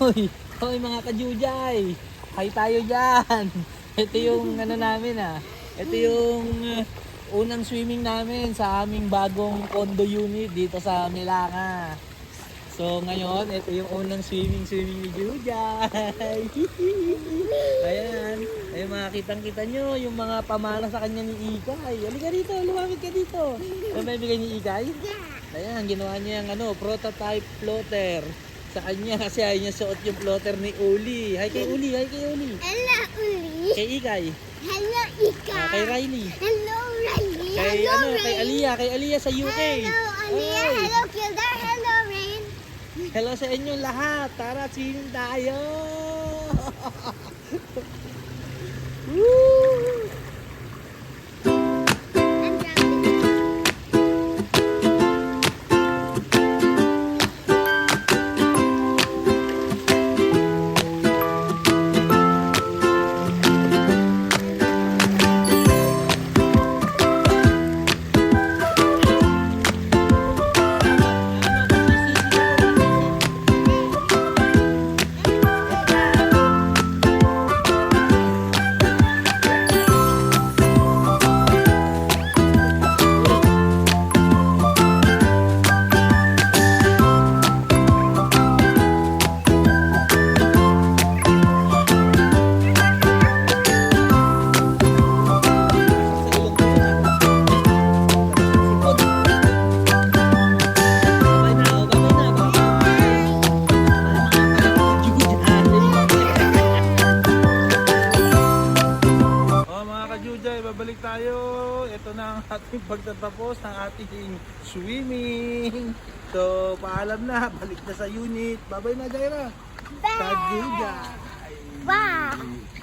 Hoy, hoy mga kajujay. Hay tayo dyan. Ito yung ano namin Ito yung unang swimming namin sa aming bagong condo unit dito sa Milaka. So ngayon, ito yung unang swimming ni Jujay. Ayan. Ayan, makakitang-kita nyo yung mga pamana sa kanya ni Ikay. Halika dito, lumapit ka dito. Ano ba ibigay ni Ikay? Ayan, ginawa niya yung prototype floater sa kanya kasi ayaw niya suot yung floater ni Uli. Hi kay Uli, hi kay Uli. Hello, Uli. Kay Ikay. Hello, Ika. Kay Riley. Hello, Riley. Kay Hello, kay Rain. Aliyah sa UK. Hello, Aliyah. Oy. Hello, Kildar. Hello, Rain. Hello sa inyong lahat. Tara, swimming tayo. Woo! I'm drowning. Babalik tayo. Ito na ang ating pagtatapos ng ating swimming. So, paalam na. Balik na sa unit. Bye-bye na, Jaira. Bye. Kajujay. Wow.